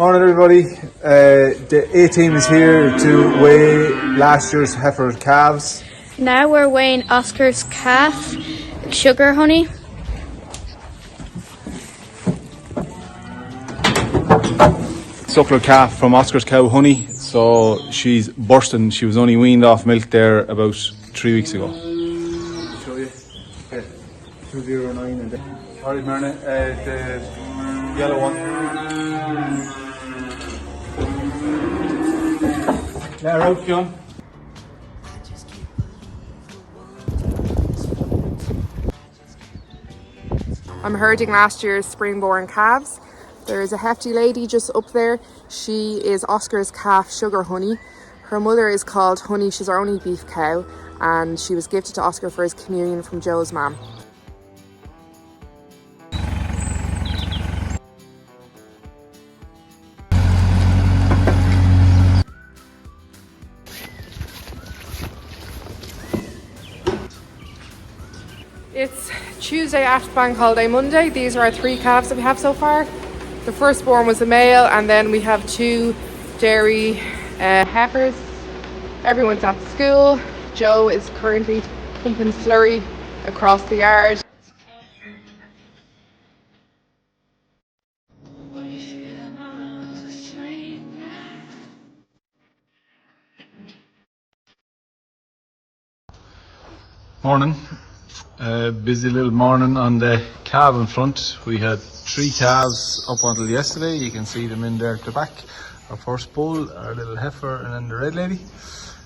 Morning everybody. The A team is here to weigh last year's heifer calves. Now we're weighing Oscar's calf, Sugar Honey. Suckler calf from Oscar's cow Honey. So she's bursting. She was only weaned off milk there about 3 weeks ago. I'll show you. Okay. 209 and then. Alright Myrna, the yellow one. Let her out, John. I'm herding last year's spring-born calves. There is a hefty lady just up there. She is Oscar's calf, Sugar Honey. Her mother is called Honey. She's our only beef cow, and she was gifted to Oscar for his communion from Joe's mum. It's Tuesday after Bank Holiday Monday. These are our 3 calves that we have so far. The firstborn was a male, and then we have 2 dairy heifers. Everyone's at school. Joe is currently pumping slurry across the yard. Morning. Busy little morning on the calving front. We had 3 calves up until yesterday. You can see them in there at the back. Our first bull, our little heifer, and then the red lady.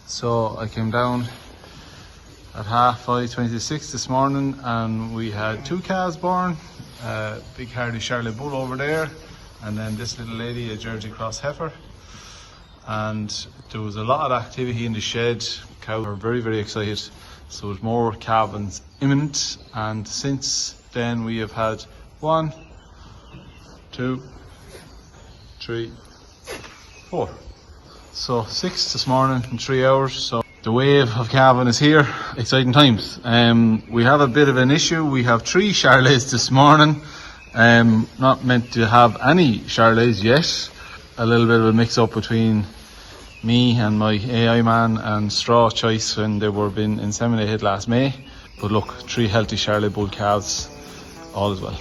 So I came down at 5:26 this morning, and we had 2 calves born. Big hardy Charlotte bull over there, and then this little lady, a Jersey cross heifer. And there was a lot of activity in the shed. Cows are very, very excited. So there's more calvings imminent, and since then we have had 1, 2, 3, 4. So 6 this morning in 3 hours. So the wave of calving is here. Exciting times. We have a bit of an issue. We have 3 Charolais this morning. Not meant to have any Charolais yet. A little bit of a mix up between me and my AI man and straw choice when they were being inseminated last May. But look, 3 healthy Charolais bull calves, all is well.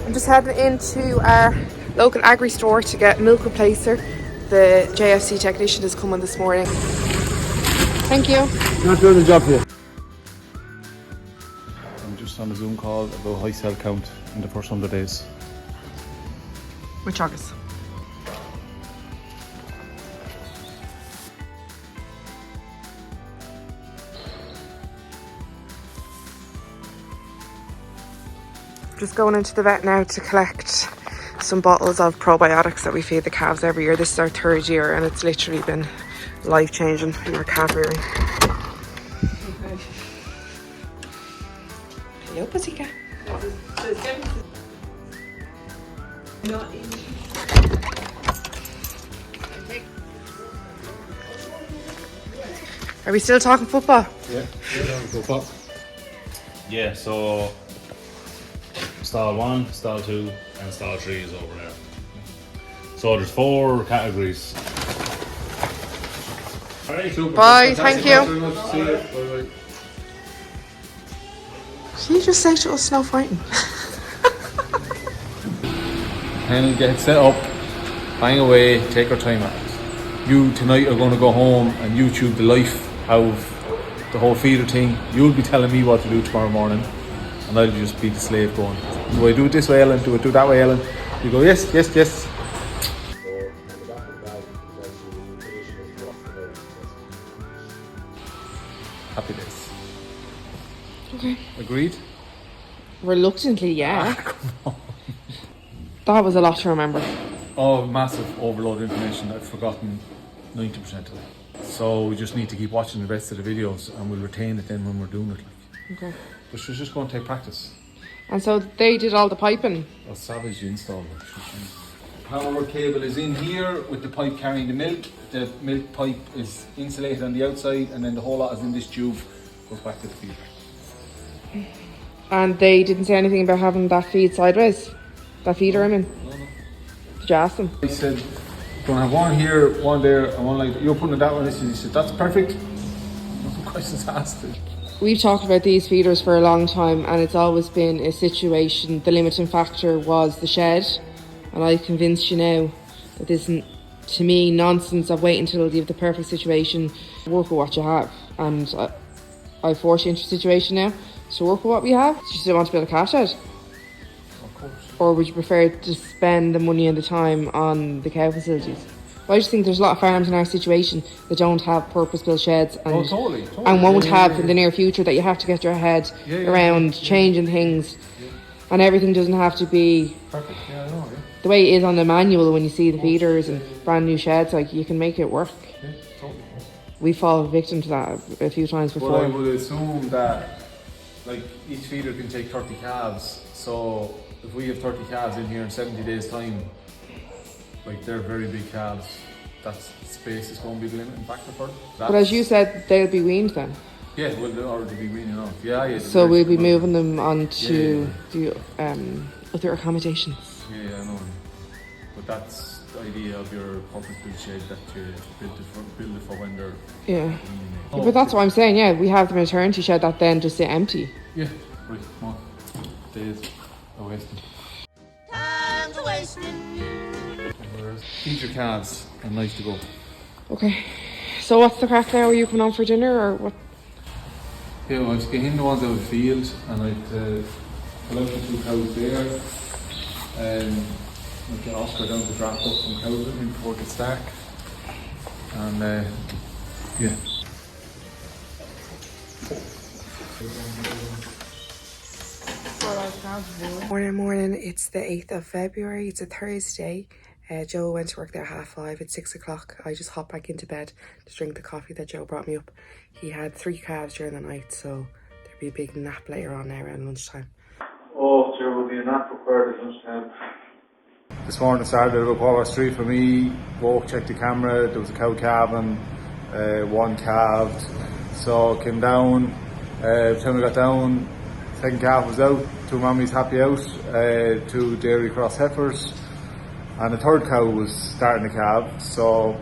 I'm just heading into our local agri store to get milk replacer. The JFC technician is coming this morning. Thank you. You're not doing the job here. I'm just on a Zoom call about high cell count in the first 100 days. Which August? Just going into the vet now to collect some bottles of probiotics that we feed the calves every year. This is our 3rd year, and it's literally been life-changing in our calf rearing. Okay. Hello, pussycat. Are we still talking football? Yeah, we're talking football. Yeah, so stall 1, stall 2 and stall 3 is over there. So there's 4 categories. Alright, super. Bye, thank you. Very much. See you. Bye-bye. Can you just say to us no fighting? Penny, get set up, bang away, take our time out. You tonight are going to go home and YouTube the life of the whole feeder thing. You'll be telling me what to do tomorrow morning, and I'll just be the slave going, do I do it this way, Ellen? Do I do it that way, Ellen? You go, yes, yes, yes. Happy days. Okay. Agreed? Reluctantly, yeah. Come on. That was a lot to remember. Oh, massive overload of information. I've forgotten 90% of it. So we just need to keep watching the rest of the videos, and we'll retain it then when we're doing it. Okay. But she's just going to take practice. And so they did all the piping. A savage install. Power cable is in here with the pipe carrying the milk. The milk pipe is insulated on the outside, and then the whole lot is in this tube, goes back to the feeder. And they didn't say anything about having that feed sideways? That feeder, I mean? No. Did you ask them? He said, "Gonna have one here, one there, and one like that." You're putting it that one. He said, "That's perfect." No questions asked. We've talked about these feeders for a long time, and it's always been a situation. The limiting factor was the shed, and I've convinced you now that this isn't, to me, nonsense of waiting until you have the perfect situation. Work with what you have, and I force you into a situation now. So work with what we have. Do you still want to build a cash shed? Of course. Or would you prefer to spend the money and the time on the cow facilities? I just think there's a lot of farms in our situation that don't have purpose-built sheds and, Totally. and won't have in the near future, that you have to get your head around changing things, and everything doesn't have to be Perfect. Yeah, I know. Yeah. the way it is on the manual when you see the feeders and brand new sheds. Like, you can make it work. Yeah, totally. We fall victim to that a few times before. Well, I would assume that like each feeder can take 30 calves. So if we have 30 calves in here in 70 days' time, like they're very big calves, that space is going to be the limiting factor for them. But as you said, they'll be weaned then. Yeah, well, they'll already be weaning off. Yeah. So we'll be moving them on to the other accommodations. Yeah, I know. But that's the idea of your purpose-built shed, that you build it for when they're Yeah. weaning. But that's what I'm saying, yeah. We have the maternity shed that then just sit empty. Yeah, right, come on. Days are wasting. Time's wasting. Feed your calves and life to go. Okay. So what's the crack now? Are you coming on for dinner or what? Yeah, well, I was getting the ones out of the field, and I'd pull out the 2 cows there, and I'd get Oscar down to draft up some cows with me before it gets dark. And yeah. Morning. It's the 8th of February. It's a Thursday. Joe went to work there at 5:30. At 6 o'clock, I just hopped back into bed to drink the coffee that Joe brought me up. He had 3 calves during the night, so there'll be a big nap later on now around lunchtime. Oh, there will be a nap required at lunchtime. This morning started at about 3:15 for me. Woke, checked the camera, there was a cow calving, 1 calved. So came down, by the time we got down, second calf was out, 2 mummies happy out, 2 dairy cross heifers, and the third cow was starting to calve. So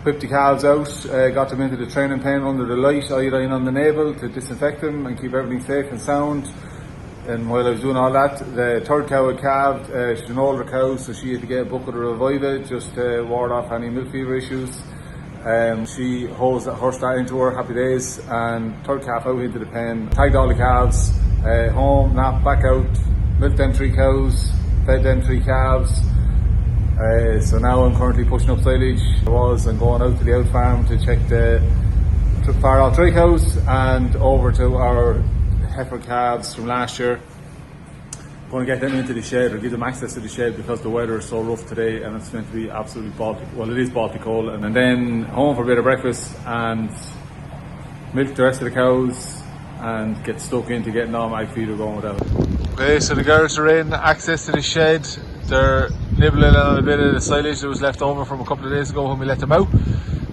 whipped the calves out, got them into the training pen under the light, iodine on the navel to disinfect them and keep everything safe and sound. And while I was doing all that, the third cow had calved. She's an older cow, so she had to get a bucket of Reviva just to ward off any milk fever issues. She hosed her start into her, happy days, and third calf out into the pen, tagged all the calves, home, napped, back out, milked them 3 cows, fed them 3 calves. So now I'm currently pushing up silage. I'm going out to the out farm to check the far out 3 cows and over to our heifer calves from last year. Going to get them into the shed or give them access to the shed because the weather is so rough today and it's meant to be absolutely Baltic. Well, it is Baltic cold. And then home for a bit of breakfast and milk the rest of the cows and get stuck into getting all my feeder going with that. Okay, so the girls are in, access to the shed. They're nibbling on a bit of the silage that was left over from a couple of days ago when we let them out.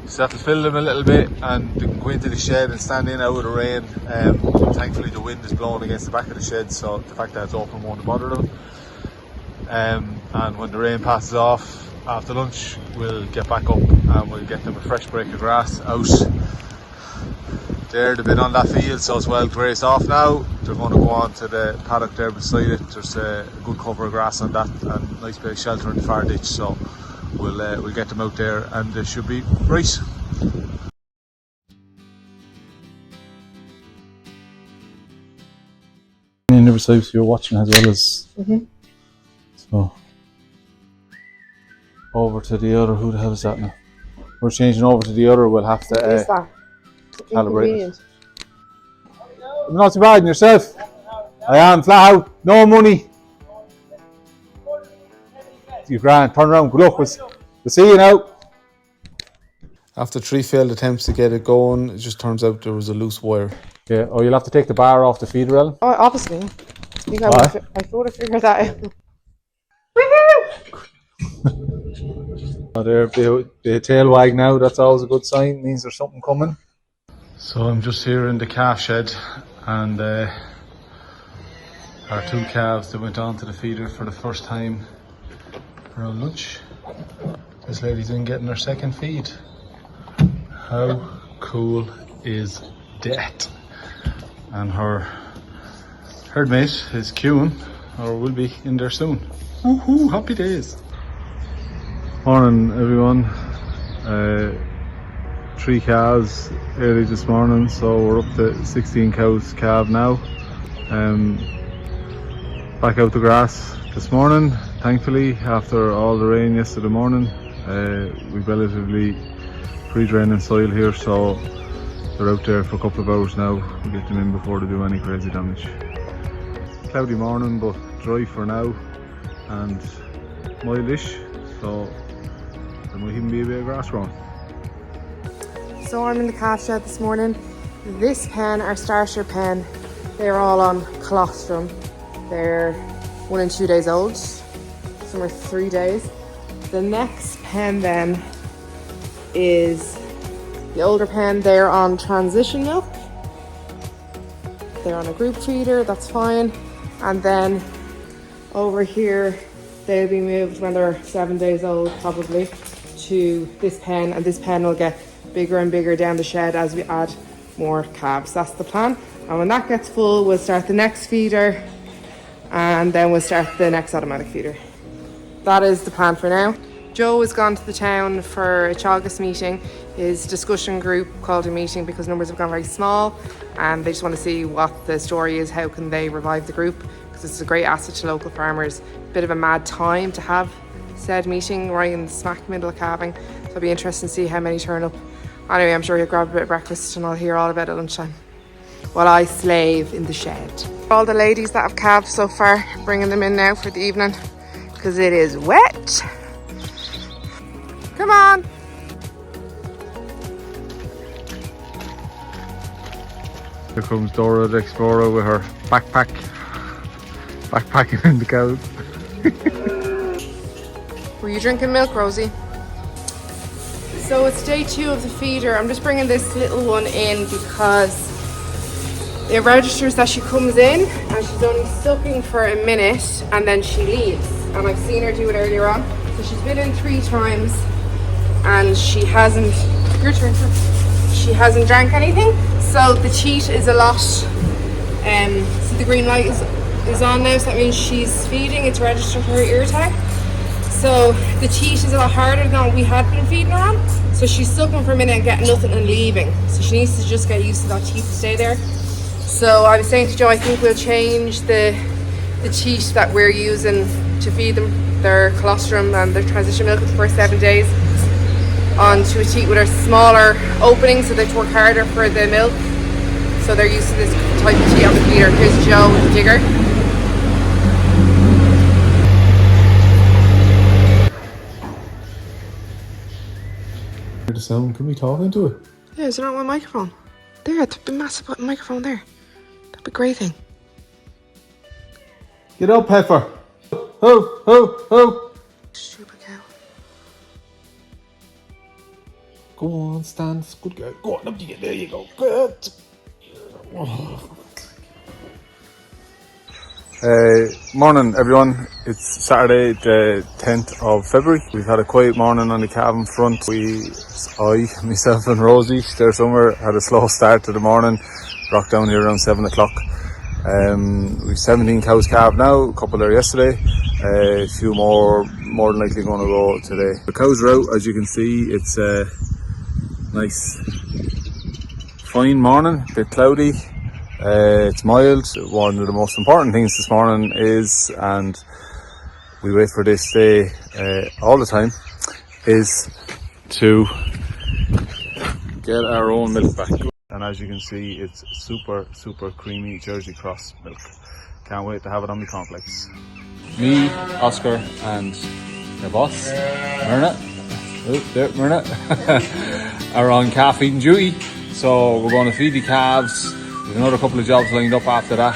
So that'll fill them a little bit and they can go into the shed and stand in out of the rain. Thankfully the wind is blowing against the back of the shed, so the fact that it's open won't bother them. And when the rain passes off after lunch, we'll get back up and we'll get them a fresh break of grass out. There, they've been on that field, so it's well grazed off now. They're going to go on to the paddock there beside it. There's a good cover of grass on that and a nice bit of shelter in the far ditch, so we'll get them out there and they should be right. In every side, so you're watching as well as so over to the other. Who the hell is that now? We're changing over to the other. We'll have to calibrate it. You're not too bad in yourself. I am flat out. No money. You grand. Turn around. Good luck. We'll see you now. After 3 failed attempts to get it going, it just turns out there was a loose wire. Yeah. Oh, you'll have to take the bar off the feeder, Ellen. Oh, obviously. I thought I figured that out. Oh, there, the tail wag now. That's always a good sign. Means there's something coming. So I'm just here in the calf shed, and our 2 calves that went on to the feeder for the first time around lunch. This lady's in getting her second feed. How cool is that? And her herd mate is queuing, or will be in there soon. Woohoo, happy days. Morning everyone. 3 calves early this morning, so we're up to 16 cows calved now. Back out the grass this morning, thankfully, after all the rain yesterday morning. We've relatively pre-draining soil here, so they're out there for a couple of hours now. We'll get them in before they do any crazy damage. Cloudy morning, but dry for now and mildish, so there might even be a bit of grass growing. So I'm in the calf shed this morning. This pen, our starter pen, they're all on colostrum. They're 1 and 2 days old. Some are 3 days. The next pen then is the older pen. They're on transition milk. They're on a group feeder, that's fine. And then over here, they'll be moved when they're 7 days old probably to this pen, and this pen will get bigger and bigger down the shed as we add more calves. That's the plan. And when that gets full, we'll start the next feeder, and then we'll start the next automatic feeder. That is the plan for now. Joe has gone to the town for a Teagasc meeting. His discussion group called a meeting because numbers have gone very small, and they just want to see what the story is, how can they revive the group, because it's a great asset to local farmers. Bit of a mad time to have said meeting right in the smack middle of calving, so it'll be interesting to see how many turn up. Anyway, I'm sure he'll grab a bit of breakfast and I'll hear all about it at lunchtime while I slave in the shed. All the ladies that have calved so far, bringing them in now for the evening because it is wet. Come on. Here comes Dora the Explorer with her backpacking in the cows. Were you drinking milk, Rosie? So it's day 2 of the feeder. I'm just bringing this little one in because it registers that she comes in and she's only sucking for a minute and then she leaves. And I've seen her do it earlier on. So she's been in 3 times and she hasn't, your turn, she hasn't drank anything. So the teat is a lot, so the green light is on now, so that means she's feeding. It's registered for her ear tag. So the teat is a lot harder than what we had been feeding her on. So she's sucking for a minute and getting nothing and leaving. So she needs to just get used to that teat to stay there. So I was saying to Joe, I think we'll change the teat that we're using to feed them their colostrum and their transition milk for the first 7 days onto a teat with a smaller opening, so they have to work harder for the milk. So they're used to this type of teat on the feeder. Here's Joe with the digger. The sound, can we talk into it? Yeah, is there not one microphone? There, there's a massive microphone there. That'd be a great thing. Get up, Heifer! Ho, ho, ho! Stupid cow. Go on, Stance. Good girl. Go on, up you get. There you go. Good. Morning everyone, it's Saturday the 10th of February. We've had a quiet morning on the calving front. Myself and Rosie, there somewhere, had a slow start to the morning. Rocked down here around 7 o'clock. We've 17 cows calved now, a couple there yesterday. A few more than likely going to go today. The cows are out, as you can see. It's a nice fine morning, a bit cloudy. It's mild. One of the most important things this morning is, and we wait for this day all the time, is to get our own milk back. And as you can see, it's super creamy Jersey Cross milk. Can't wait to have it on my cornflakes. Me, Oscar, and the boss, Myrna, Myrna, are on calf feeding duty. So we're going to feed the calves. There's another couple of jobs lined up after that.